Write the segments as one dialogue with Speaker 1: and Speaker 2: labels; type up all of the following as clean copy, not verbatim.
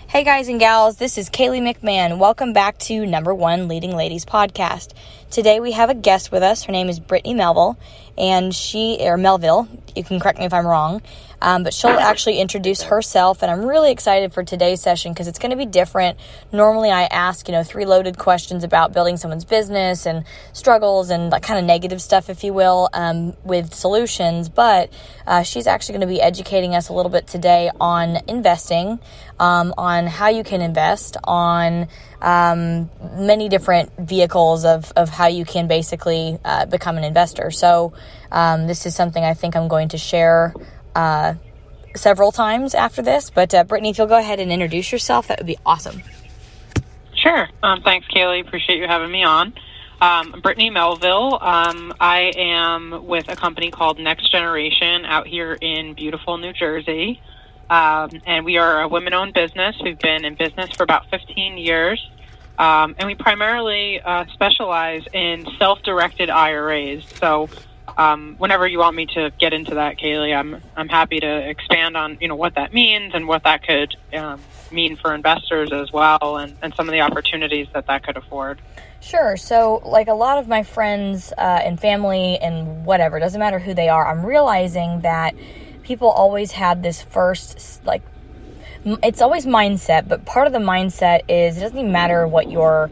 Speaker 1: Hey guys and gals, this is Kaylee McMahon. Welcome back to Number One Leading Ladies podcast. Today we have a guest with us. Her name is Brittany Melville, Melville, you can correct me if I'm wrong, but she'll actually introduce herself, and I'm really excited for today's session because it's going to be different. Normally I ask, three loaded questions about building someone's business and struggles and that kind of negative stuff, if you will, with solutions, but she's actually going to be educating us a little bit today on investing, on how you can invest, on many different vehicles of how you can basically become an investor. So this is something I think I'm going to share several times after this. But Brittany, if you'll go ahead and introduce yourself, that would be awesome.
Speaker 2: Sure. Thanks, Kaylee. Appreciate you having me on. I'm Brittany Melville. I am with a company called Next Generation out here in beautiful New Jersey. And we are a women-owned business. We've been in business for about 15 years. And we primarily specialize in self-directed IRAs. So whenever you want me to get into that, Kaylee, I'm happy to expand on what that means and what that could mean for investors as well, and some of the opportunities that could afford.
Speaker 1: Sure. So like a lot of my friends and family and whatever, doesn't matter who they are, I'm realizing that people always have this first, it's always mindset, but part of the mindset is it doesn't even matter what your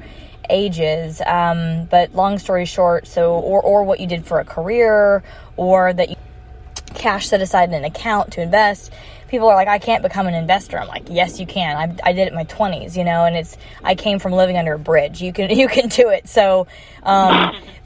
Speaker 1: age is, but long story short, or what you did for a career, or that you cash set aside in an account to invest. People are like, I can't become an investor. I'm like, yes, you can. I did it in my 20s, and I came from living under a bridge. You can do it. So,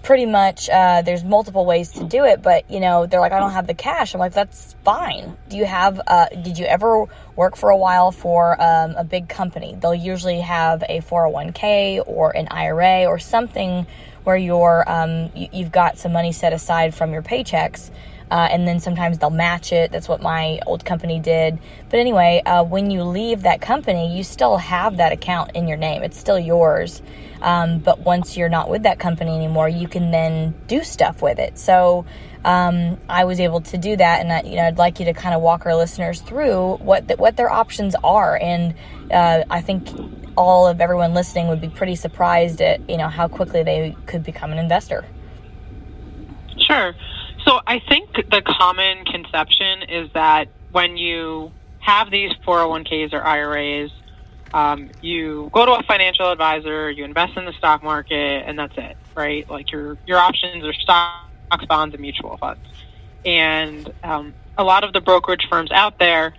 Speaker 1: pretty much, there's multiple ways to do it, but they're like, I don't have the cash. I'm like, that's fine. Did you ever work for a while for a big company? They'll usually have a 401k or an IRA or something where you've got some money set aside from your paychecks. And then sometimes they'll match it. That's what my old company did. But anyway, when you leave that company, you still have that account in your name. It's still yours. But once you're not with that company anymore, you can then do stuff with it. So I was able to do that. And I'd like you to kind of walk our listeners through what their options are. And I think everyone listening would be pretty surprised at how quickly they could become an investor.
Speaker 2: Sure. So I think the common conception is that when you have these 401ks or IRAs, you go to a financial advisor, you invest in the stock market, and that's it, right? Like your options are stocks, bonds, and mutual funds. And a lot of the brokerage firms out there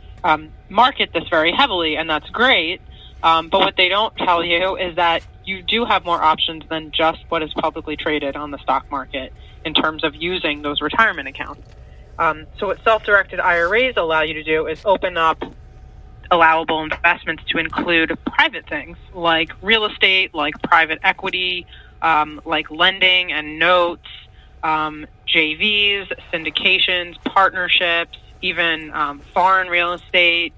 Speaker 2: market this very heavily, and that's great. But what they don't tell you is that you do have more options than just what is publicly traded on the stock market in terms of using those retirement accounts. So what self-directed IRAs allow you to do is open up allowable investments to include private things like real estate, like private equity, like lending and notes, JVs, syndications, partnerships, even foreign real estate.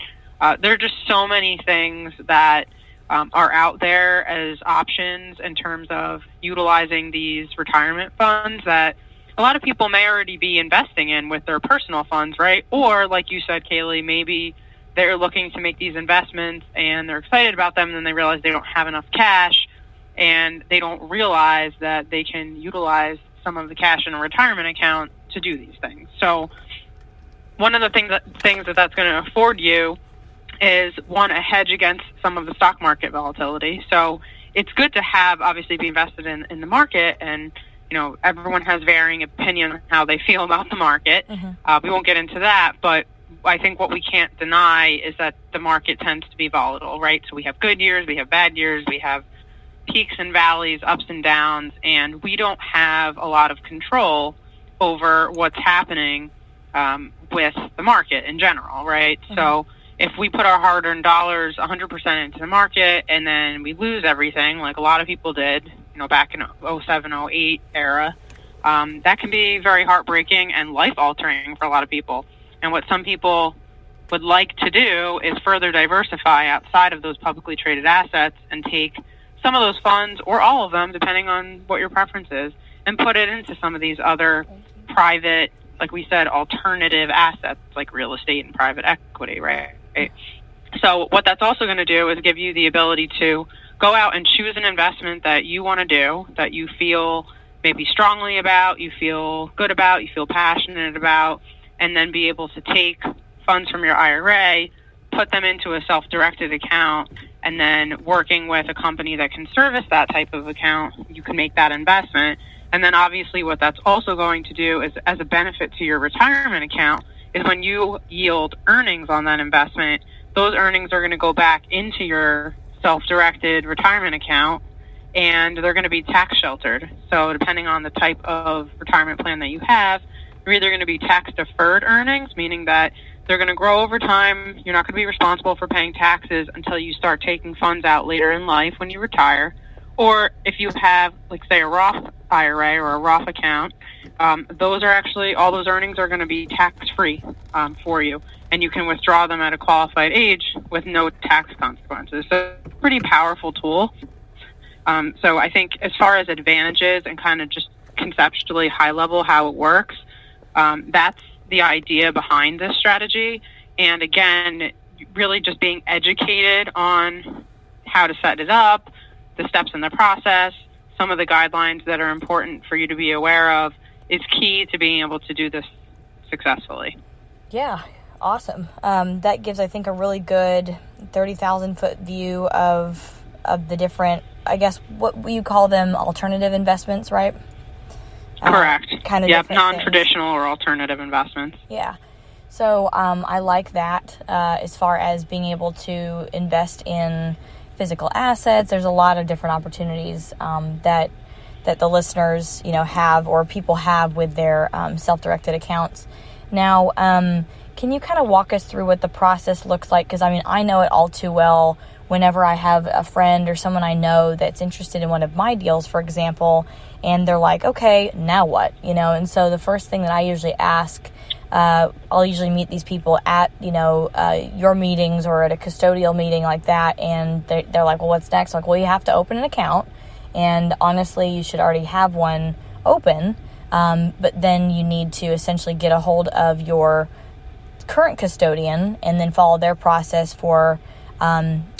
Speaker 2: There are just so many things that are out there as options in terms of utilizing these retirement funds that a lot of people may already be investing in with their personal funds, right? Or like you said, Kaylee, maybe they're looking to make these investments and they're excited about them, and then they realize they don't have enough cash, and they don't realize that they can utilize some of the cash in a retirement account to do these things. So one of the things that's going to afford you is, one, a hedge against some of the stock market volatility. So it's good to have, obviously, be invested in the market, and everyone has varying opinion on how they feel about the market. Mm-hmm. We won't get into that, but I think what we can't deny is that the market tends to be volatile, right? So we have good years, we have bad years, we have peaks and valleys, ups and downs, and we don't have a lot of control over what's happening with the market in general, right? Mm-hmm. So if we put our hard-earned dollars 100% into the market and then we lose everything, like a lot of people did, back in 07, 08 era, that can be very heartbreaking and life-altering for a lot of people. And what some people would like to do is further diversify outside of those publicly traded assets and take some of those funds, or all of them, depending on what your preference is, and put it into some of these other private, like we said, alternative assets like real estate and private equity, right? So what that's also going to do is give you the ability to go out and choose an investment that you want to do, that you feel maybe strongly about, you feel good about, you feel passionate about, and then be able to take funds from your IRA, put them into a self-directed account, and then working with a company that can service that type of account, you can make that investment. And then obviously what that's also going to do is, as a benefit to your retirement account, is when you yield earnings on that investment, those earnings are going to go back into your self-directed retirement account, and they're going to be tax sheltered. So depending on the type of retirement plan that you have, you're either going to be tax deferred earnings, meaning that they're going to grow over time. You're not going to be responsible for paying taxes until you start taking funds out later in life when you retire. Or if you have, like, say, a Roth IRA or a Roth account, those are actually, all those earnings are going to be tax-free for you. And you can withdraw them at a qualified age with no tax consequences. So it's a pretty powerful tool. So I think as far as advantages and kind of just conceptually high level how it works, that's the idea behind this strategy. And again, really just being educated on how to set it up, the steps in the process, some of the guidelines that are important for you to be aware of is key to being able to do this successfully.
Speaker 1: Yeah, awesome. That gives, I think, a really good 30,000 foot view of the different, I guess, what you call them, alternative investments, right?
Speaker 2: Correct.
Speaker 1: Kind of
Speaker 2: non-traditional or alternative investments.
Speaker 1: Yeah. So I like that as far as being able to invest in physical assets. There's a lot of different opportunities that the listeners, have, or people have with their self-directed accounts. Now, can you kind of walk us through what the process looks like? Because, I know it all too well whenever I have a friend or someone I know that's interested in one of my deals, for example, and they're like, okay, now what? And so the first thing that I usually ask, I'll usually meet these people at, your meetings or at a custodial meeting like that, and they're like, well, what's next? Like, well, you have to open an account, and honestly, you should already have one open, but then you need to essentially get a hold of your current custodian and then follow their process for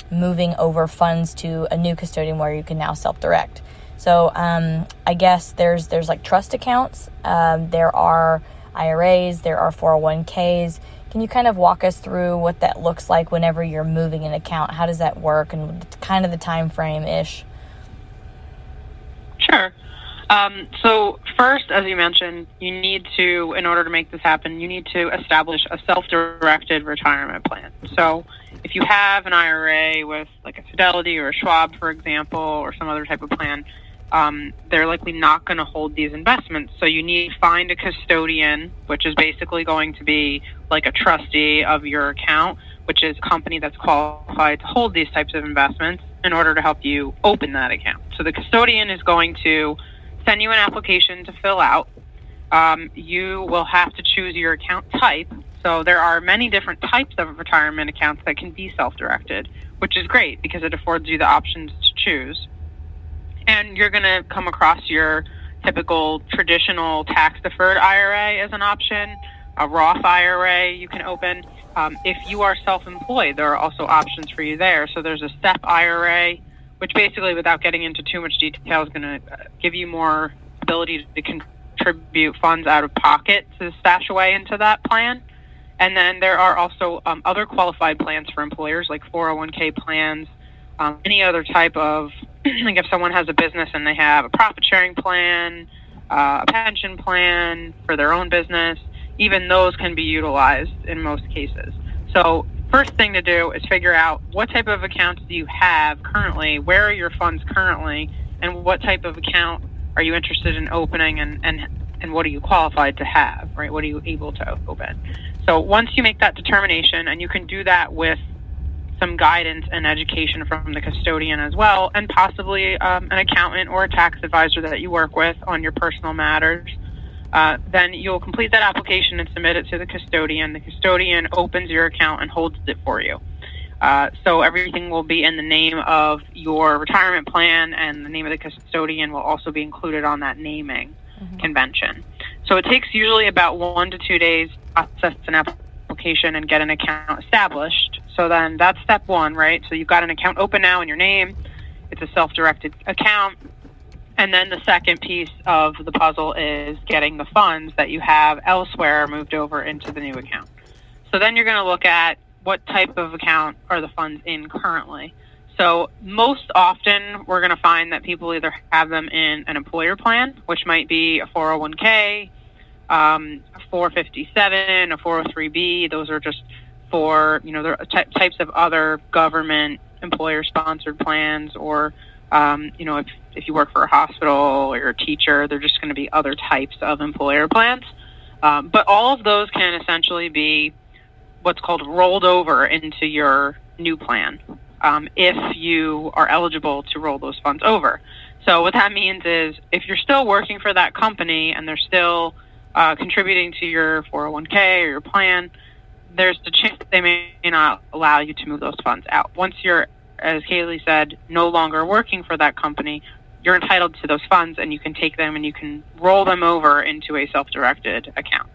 Speaker 1: moving over funds to a new custodian where you can now self-direct. So I guess there's like trust accounts, there are IRAs, there are 401ks. Can you kind of walk us through what that looks like whenever you're moving an account? How does that work, and kind of the time frame-ish?
Speaker 2: Sure. So first, as you mentioned, you need to, in order to make this happen, you need to establish a self-directed retirement plan. So if you have an IRA with like a Fidelity or a Schwab, for example, or some other type of plan, they're likely not going to hold these investments. So you need to find a custodian, which is basically going to be like a trustee of your account, which is a company that's qualified to hold these types of investments in order to help you open that account. So the custodian is going to send you an application to fill out. You will have to choose your account type. So there are many different types of retirement accounts that can be self-directed, which is great because it affords you the options to choose. And you're going to come across your typical traditional tax-deferred IRA as an option, a Roth IRA you can open. If you are self-employed, there are also options for you there. So there's a SEP IRA, which basically, without getting into too much detail, is going to give you more ability to contribute funds out of pocket to stash away into that plan. And then there are also other qualified plans for employers, like 401k plans, any other type of, like if someone has a business and they have a profit-sharing plan, a pension plan for their own business, even those can be utilized in most cases. So first thing to do is figure out what type of accounts do you have currently, where are your funds currently, and what type of account are you interested in opening, and what are you qualified to have, right? What are you able to open? So once you make that determination, and you can do that with some guidance and education from the custodian as well, and possibly an accountant or a tax advisor that you work with on your personal matters, then you'll complete that application and submit it to the custodian. The custodian opens your account and holds it for you. So everything will be in the name of your retirement plan, and the name of the custodian will also be included on that naming convention. So it takes usually about 1 to 2 days to process an application application and get an account established. So then that's step one, right? So you've got an account open now in your name. It's a self-directed account. And then the second piece of the puzzle is getting the funds that you have elsewhere moved over into the new account. So then you're going to look at what type of account are the funds in currently. So most often we're going to find that people either have them in an employer plan, which might be a 401k, a 457, a 403b. Those are just for, there are types of other government employer-sponsored plans, or, if you work for a hospital or you're a teacher, they're just going to be other types of employer plans. But all of those can essentially be what's called rolled over into your new plan, if you are eligible to roll those funds over. So what that means is if you're still working for that company and they're still contributing to your 401k or your plan, there's the chance that they may not allow you to move those funds out. Once you're, as Kaylee said, no longer working for that company, you're entitled to those funds, and you can take them and you can roll them over into a self-directed account.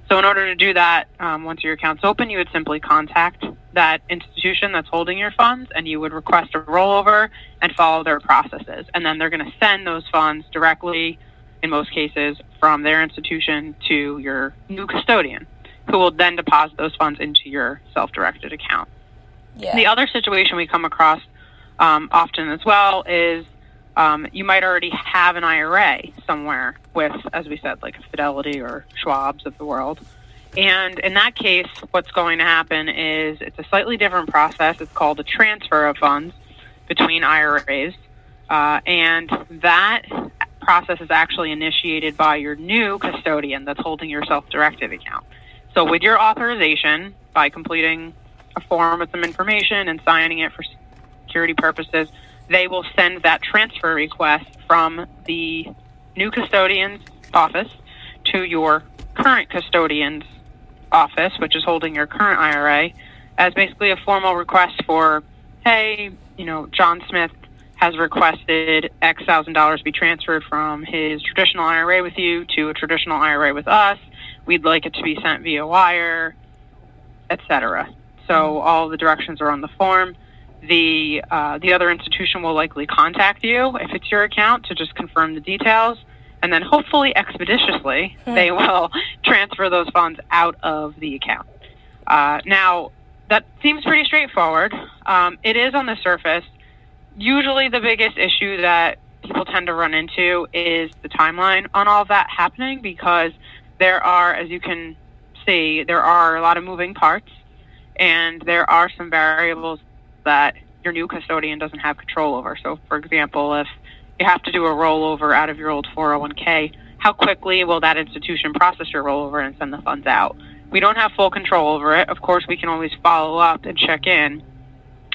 Speaker 2: So in order to do that, once your account's open, you would simply contact that institution that's holding your funds, and you would request a rollover and follow their processes. And then they're going to send those funds directly, in most cases, from their institution to your new custodian, who will then deposit those funds into your self-directed account. Yeah. The other situation we come across often as well is you might already have an IRA somewhere with, as we said, like a Fidelity or Schwab's of the world. And in that case, what's going to happen is it's a slightly different process. It's called a transfer of funds between IRAs. And that process is actually initiated by your new custodian that's holding your self-directed account. So with your authorization, by completing a form with some information and signing it for security purposes, they will send that transfer request from the new custodian's office to your current custodian's office, which is holding your current IRA, as basically a formal request for, hey, John Smith has requested X thousand dollars be transferred from his traditional IRA with you to a traditional IRA with us. We'd like it to be sent via wire, etc. So all the directions are on the form. The other institution will likely contact you if it's your account to just confirm the details, and then hopefully expeditiously they will transfer those funds out of the account. Now, that seems pretty straightforward. It is on the surface. Usually the biggest issue that people tend to run into is the timeline on all of that happening, because there are, as you can see, there are a lot of moving parts, and there are some variables that your new custodian doesn't have control over. So, for example, if you have to do a rollover out of your old 401k, how quickly will that institution process your rollover and send the funds out? We don't have full control over it. Of course, we can always follow up and check in,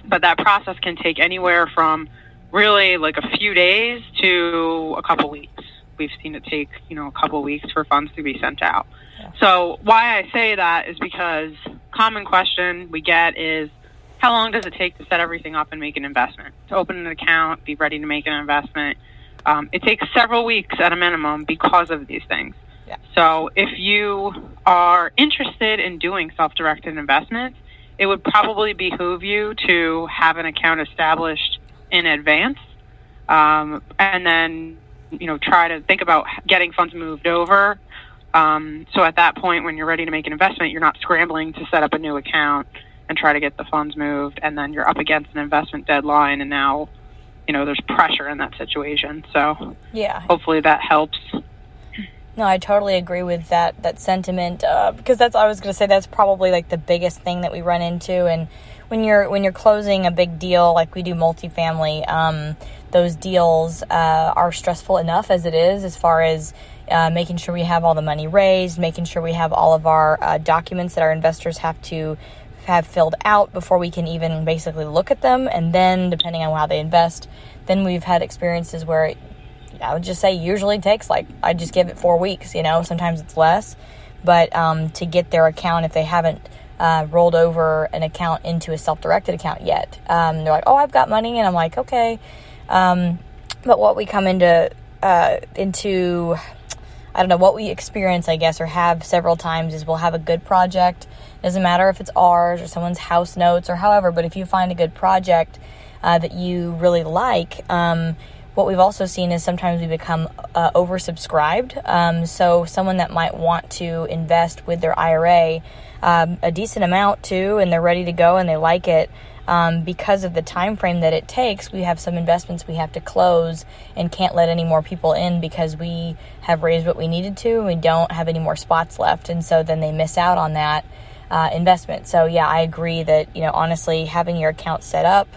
Speaker 2: but that process can take anywhere from really like a few days to a couple weeks. We've seen it take, a couple weeks for funds to be sent out. Yeah. So why I say that is because common question we get is, how long does it take to set everything up and make an investment? To open an account, be ready to make an investment. It takes several weeks at a minimum because of these things. Yeah. So if you are interested in doing self-directed investments, it would probably behoove you to have an account established in advance, and then try to think about getting funds moved over. So at that point, when you're ready to make an investment, you're not scrambling to set up a new account and try to get the funds moved, and then you're up against an investment deadline, and now, there's pressure in that situation. So yeah, hopefully that helps.
Speaker 1: No, I totally agree with that sentiment, because I was going to say that's probably like the biggest thing that we run into. And when you're closing a big deal, like we do multifamily, those deals are stressful enough as it is, as far as making sure we have all the money raised, making sure we have all of our documents that our investors have to have filled out before we can even basically look at them. And then depending on how they invest, then we've had experiences where I would just say usually takes I just give it 4 weeks, sometimes it's less, but to get their account, if they haven't rolled over an account into a self-directed account yet, they're like, oh, I've got money. And I'm like, okay. But what we come into, I don't know, what we experience, I guess, or have several times is we'll have a good project, an Doesn't matter if it's ours or someone's house notes or however, but if you find a good project that you really like, what we've also seen is sometimes we become oversubscribed. So someone that might want to invest with their IRA a decent amount too, and they're ready to go and they like it, because of the time frame that it takes, we have some investments we have to close and can't let any more people in because we have raised what we needed to and we don't have any more spots left, and so then they miss out on that investment. So yeah, I agree that, honestly, having your account set up,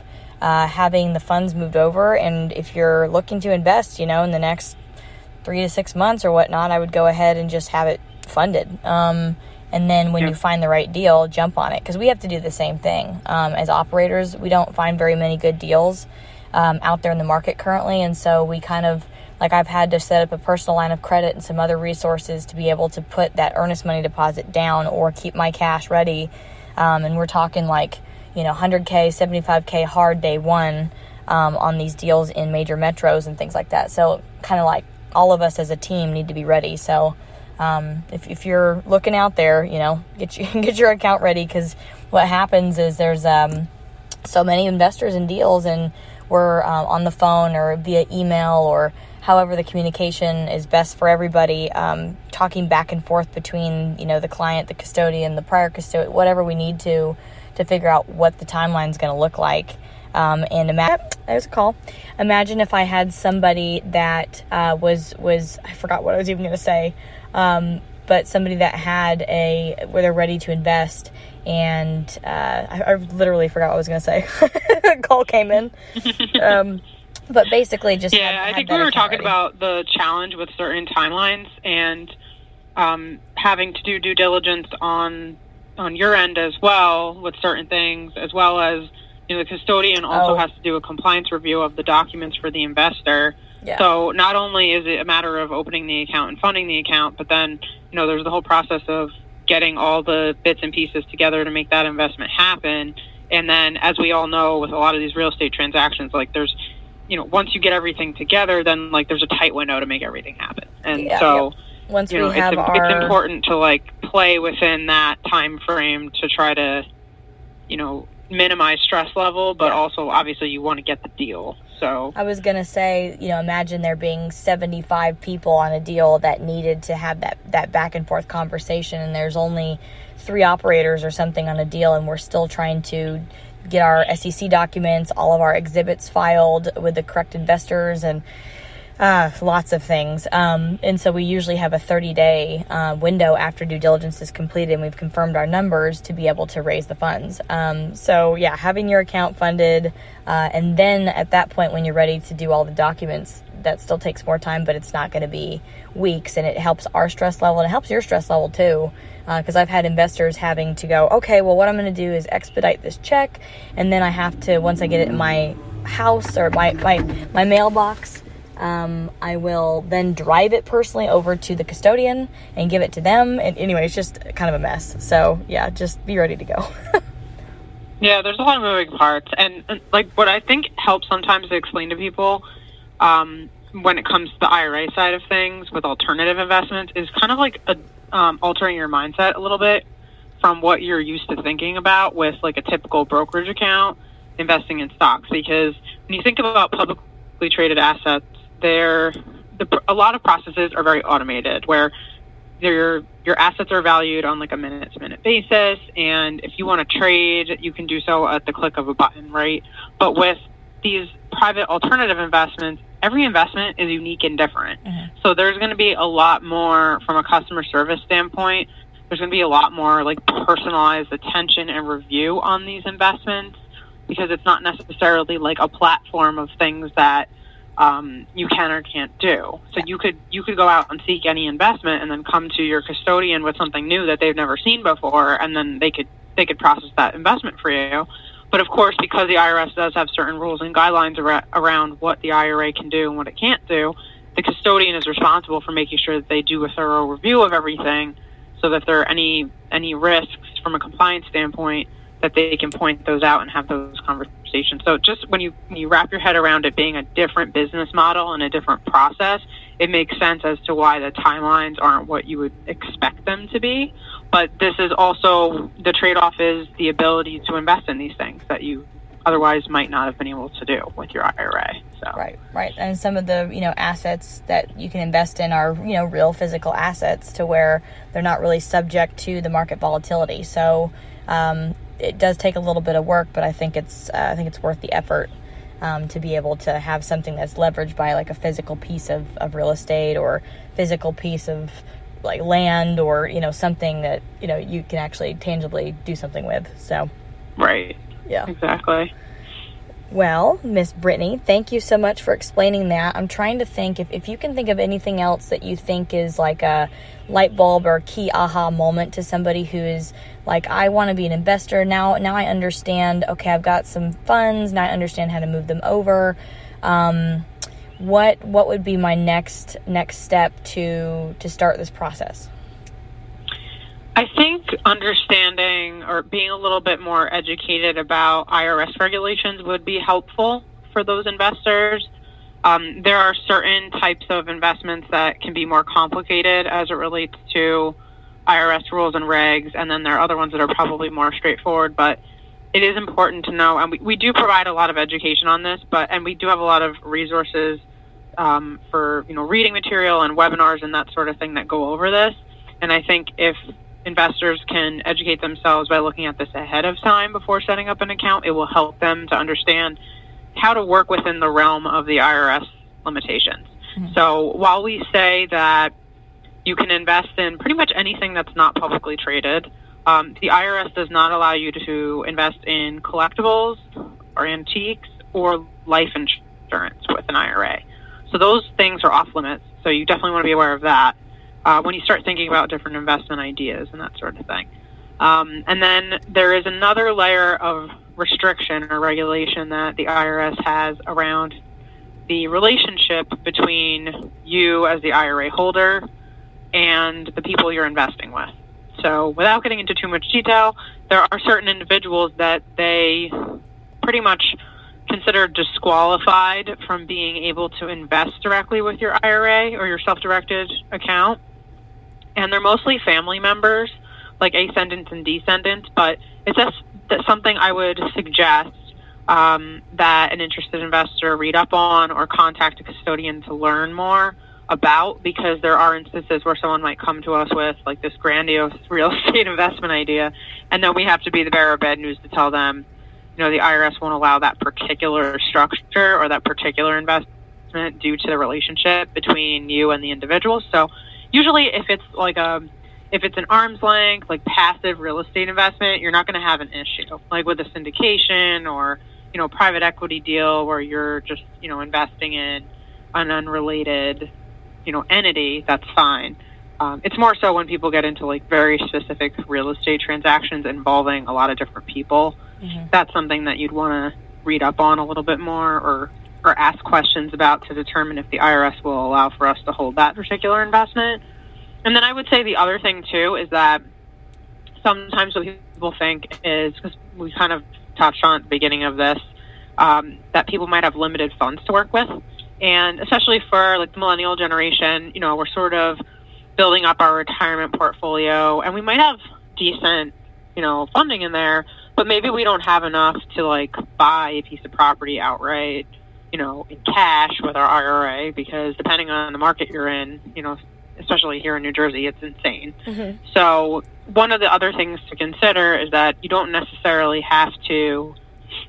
Speaker 1: having the funds moved over, and if you're looking to invest, in the next 3 to 6 months or whatnot, I would go ahead and just have it funded. And then when you find the right deal, jump on it. Because we have to do the same thing. As operators, we don't find very many good deals out there in the market currently. And so we kind of, I've had to set up a personal line of credit and some other resources to be able to put that earnest money deposit down or keep my cash ready. And we're talking 100K, 75K hard day one on these deals in major metros and things like that. So kind of all of us as a team need to be ready. So if you're looking out there, get your account ready, because what happens is there's so many investors and deals, and we're on the phone or via email or however the communication is best for everybody, talking back and forth between the client, the custodian, the prior custodian, whatever we need to figure out what the timeline is going to look like. And there's a call. Imagine if I had somebody that was I forgot what I was even going to say, but somebody that had where they're ready to invest, and I literally forgot what I was going to say. A call came in. But basically just
Speaker 2: I think we were talking about the challenge with certain timelines and having to do due diligence on your end as well with certain things, as well as the custodian also has to do a compliance review of the documents for the investor. Yeah. So not only is it a matter of opening the account and funding the account, but then, there's the whole process of getting all the bits and pieces together to make that investment happen. And then, as we all know, with a lot of these real estate transactions, there's, once you get everything together, then there's a tight window to make everything happen. And
Speaker 1: once we have
Speaker 2: it's important to play within that time frame to try to, minimize stress level, but also obviously you want to get the deal. So
Speaker 1: I was going to say, imagine there being 75 people on a deal that needed to have that back and forth conversation, and there's only 3 operators or something on a deal, and we're still trying to get our SEC documents, all of our exhibits filed with the correct investors, and lots of things. And so we usually have a 30-day window after due diligence is completed and we've confirmed our numbers to be able to raise the funds. So yeah, having your account funded, and then at that point when you're ready to do all the documents, that still takes more time, but it's not going to be weeks, and it helps our stress level and it helps your stress level too. Because I've had investors having to go, okay, well, what I'm going to do is expedite this check, and then I have to, once I get it in my house or my mailbox, I will then drive it personally over to the custodian and give it to them. And anyway, it's just kind of a mess. So yeah, just be ready to go.
Speaker 2: Yeah, there's a lot of moving parts. And what I think helps sometimes to explain to people when it comes to the IRA side of things with alternative investments is kind of altering your mindset a little bit from what you're used to thinking about with a typical brokerage account investing in stocks. Because when you think about publicly traded assets, a lot of processes are very automated, where your assets are valued on a minute-to-minute basis, and if you want to trade, you can do so at the click of a button, right? But with these private alternative investments, every investment is unique and different. Mm-hmm. So there's going to be a lot more, from a customer service standpoint, there's going to be a lot more personalized attention and review on these investments, because it's not necessarily a platform of things that you can or can't do. So you could go out and seek any investment and then come to your custodian with something new that they've never seen before, and then they could process that investment for you. But of course, because the IRS does have certain rules and guidelines around what the IRA can do and what it can't do, the custodian is responsible for making sure that they do a thorough review of everything, so that if there are any risks from a compliance standpoint, that they can point those out and have those conversations. So just when you wrap your head around it being a different business model and a different process, it makes sense as to why the timelines aren't what you would expect them to be. But this is also, the trade-off is the ability to invest in these things that you otherwise might not have been able to do with your IRA. So.
Speaker 1: Right. And some of the, assets that you can invest in are, real physical assets to where they're not really subject to the market volatility. So it does take a little bit of work, but I think it's worth the effort to be able to have something that's leveraged by like a physical piece of real estate or physical piece of like land or, something that, you can actually tangibly do something with. So.
Speaker 2: Right.
Speaker 1: Yeah.
Speaker 2: Exactly.
Speaker 1: Well, Miss Brittany, thank you so much for explaining that. I'm trying to think if you can think of anything else that you think is like a light bulb or key aha moment to somebody who is like, I want to be an investor. Now I understand, okay, I've got some funds. Now I understand how to move them over. What would be my next step to start this process?
Speaker 2: I think understanding or being a little bit more educated about IRS regulations would be helpful for those investors. There are certain types of investments that can be more complicated as it relates to IRS rules and regs, and then there are other ones that are probably more straightforward, but it is important to know, and we do provide a lot of education on this, and we do have a lot of resources for reading material and webinars and that sort of thing that go over this. And I think if investors can educate themselves by looking at this ahead of time before setting up an account, it will help them to understand how to work within the realm of the IRS limitations. Mm-hmm. So while we say that you can invest in pretty much anything that's not publicly traded, the IRS does not allow you to invest in collectibles or antiques or life insurance with an IRA. So those things are off limits. So you definitely want to be aware of that when you start thinking about different investment ideas and that sort of thing. And then there is another layer of restriction or regulation that the IRS has around the relationship between you as the IRA holder and the people you're investing with. So without getting into too much detail, there are certain individuals that they pretty much consider disqualified from being able to invest directly with your IRA or your self-directed account. And they're mostly family members, like ascendants and descendants, but it's just something I would suggest that an interested investor read up on or contact a custodian to learn more about, because there are instances where someone might come to us with like this grandiose real estate investment idea, and then we have to be the bearer of bad news to tell them, the IRS won't allow that particular structure or that particular investment due to the relationship between you and the individual. So usually if it's an arm's length, like passive real estate investment, you're not going to have an issue. Like with a syndication or, private equity deal where you're just, investing in an unrelated, entity, that's fine. It's more so when people get into like very specific real estate transactions involving a lot of different people. Mm-hmm. That's something that you'd want to read up on a little bit more or ask questions about to determine if the IRS will allow for us to hold that particular investment. And then I would say the other thing too is that sometimes what people think is, because we kind of touched on at the beginning of this, that people might have limited funds to work with. And especially for like the millennial generation, we're sort of building up our retirement portfolio, and we might have decent, funding in there, but maybe we don't have enough to like buy a piece of property outright, in cash with our IRA, because depending on the market you're in, especially here in New Jersey, it's insane. Mm-hmm. So one of the other things to consider is that you don't necessarily have to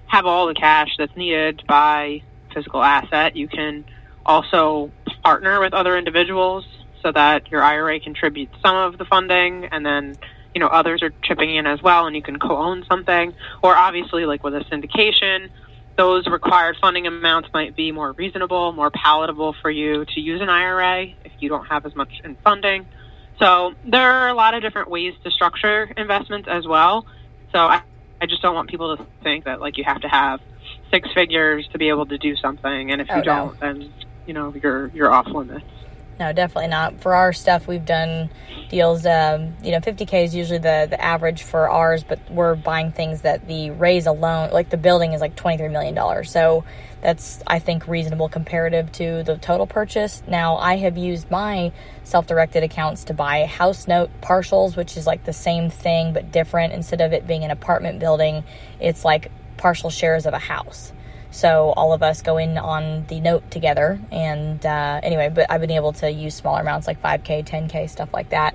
Speaker 2: have all the cash that's needed to buy physical asset. You can also partner with other individuals so that your IRA contributes some of the funding, and then others are chipping in as well, and you can co-own something. Or obviously, like with a syndication, those required funding amounts might be more reasonable, more palatable for you to use an IRA if you don't have as much in funding. So there are a lot of different ways to structure investments as well. So I just don't want people to think that like you have to have six figures to be able to do something, and if you don't, then you're off limits.
Speaker 1: No, definitely not. For our stuff, we've done deals, 50K is usually the average for ours, but we're buying things that the raise alone, like the building is like $23 million. So that's, I think, reasonable comparative to the total purchase. Now, I have used my self-directed accounts to buy house note partials, which is like the same thing, but different. Instead of it being an apartment building, it's like partial shares of a house. So all of us go in on the note together. And anyway, but I've been able to use smaller amounts like 5K, 10K, stuff like that.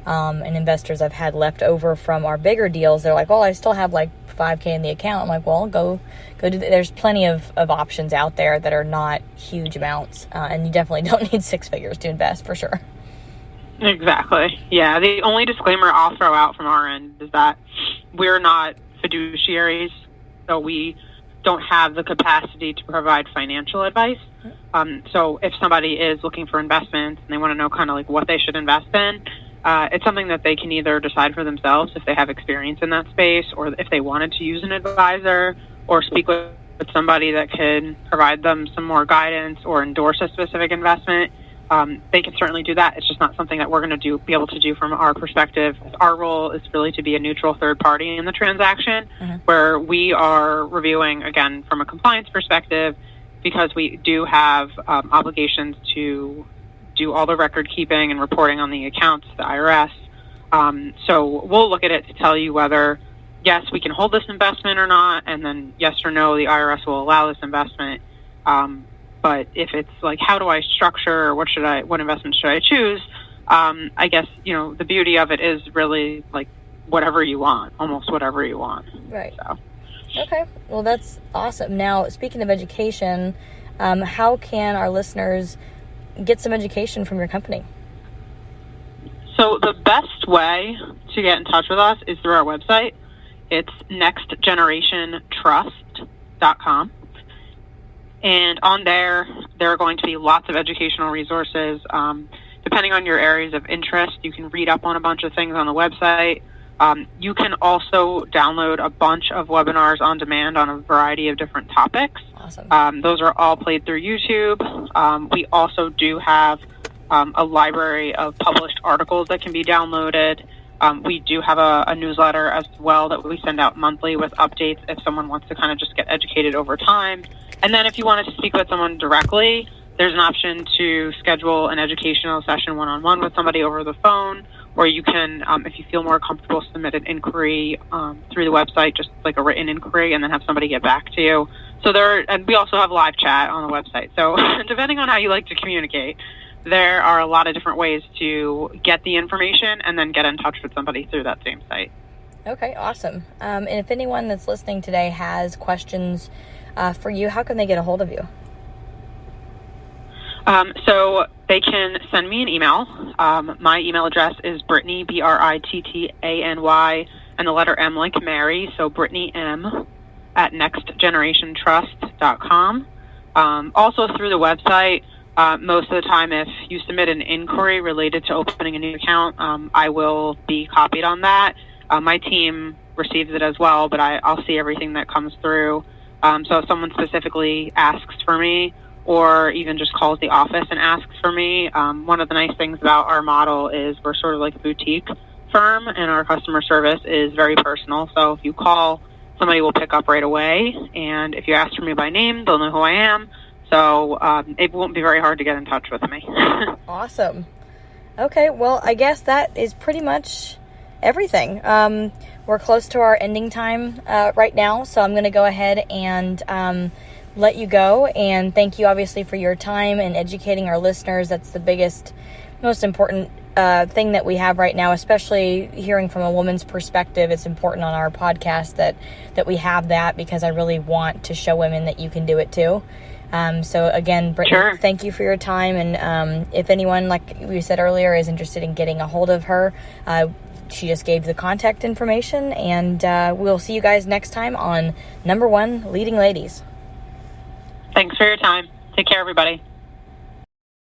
Speaker 1: And investors I've had left over from our bigger deals, they're like, well, I still have like 5K in the account. I'm like, well, go do there's plenty of options out there that are not huge amounts. And you definitely don't need six figures to invest, for sure.
Speaker 2: Exactly. Yeah. The only disclaimer I'll throw out from our end is that we're not fiduciaries. So we don't have the capacity to provide financial advice. So if somebody is looking for investments and they want to know kind of like what they should invest in, it's something that they can either decide for themselves if they have experience in that space, or if they wanted to use an advisor or speak with somebody that could provide them some more guidance or endorse a specific investment. They can certainly do that. It's just not something that we're going to be able to do from our perspective. Our role is really to be a neutral third party in the transaction, where we are reviewing, again, from a compliance perspective, because we do have obligations to do all the record keeping and reporting on the accounts to the IRS. So we'll look at it to tell you whether, yes, we can hold this investment or not, and then yes or no, the IRS will allow this investment. But if it's like, how do I structure, what investment should I choose? I guess, the beauty of it is really like whatever you want, almost whatever you want.
Speaker 1: Right.
Speaker 2: So.
Speaker 1: Okay. Well, that's awesome. Now, speaking of education, how can our listeners get some education from your company?
Speaker 2: So the best way to get in touch with us is through our website. It's nextgenerationtrust.com. And on there are going to be lots of educational resources. Depending on your areas of interest, you can read up on a bunch of things on the website. You can also download a bunch of webinars on demand on a variety of different topics.
Speaker 1: Awesome.
Speaker 2: Those are all played through YouTube. We also do have a library of published articles that can be downloaded. We do have a newsletter as well that we send out monthly with updates if someone wants to kind of just get educated over time. And then if you wanted to speak with someone directly, there's an option to schedule an educational session one-on-one with somebody over the phone, or you can, if you feel more comfortable, submit an inquiry through the website, just like a written inquiry, and then have somebody get back to you. And we also have live chat on the website. So depending on how you like to communicate, there are a lot of different ways to get the information and then get in touch with somebody through that same site.
Speaker 1: Okay, awesome. And if anyone that's listening today has questions for you, how can they get a hold of you?
Speaker 2: So they can send me an email. My email address is Brittany, Brittany, and the letter M like Mary, so Brittany M at nextgenerationtrust.com. Also through the website, most of the time if you submit an inquiry related to opening a new account, I will be copied on that. My team receives it as well, but I'll see everything that comes through. So if someone specifically asks for me, or even just calls the office and asks for me, one of the nice things about our model is we're sort of like a boutique firm, and our customer service is very personal. So if you call, somebody will pick up right away, and if you ask for me by name, they'll know who I am. So it won't be very hard to get in touch with me.
Speaker 1: Awesome. Okay, well, I guess that is pretty much everything. We're close to our ending time right now, so I'm going to go ahead and let you go. And thank you, obviously, for your time and educating our listeners. That's the biggest, most important thing that we have right now, especially hearing from a woman's perspective. It's important on our podcast that we have that, because I really want to show women that you can do it too. So again, Brittany,
Speaker 2: Sure.
Speaker 1: Thank you for your time. And if anyone, like we said earlier, is interested in getting a hold of her, she just gave the contact information, and we'll see you guys next time on Number One Leading Ladies.
Speaker 2: Thanks for your time. Take care, everybody.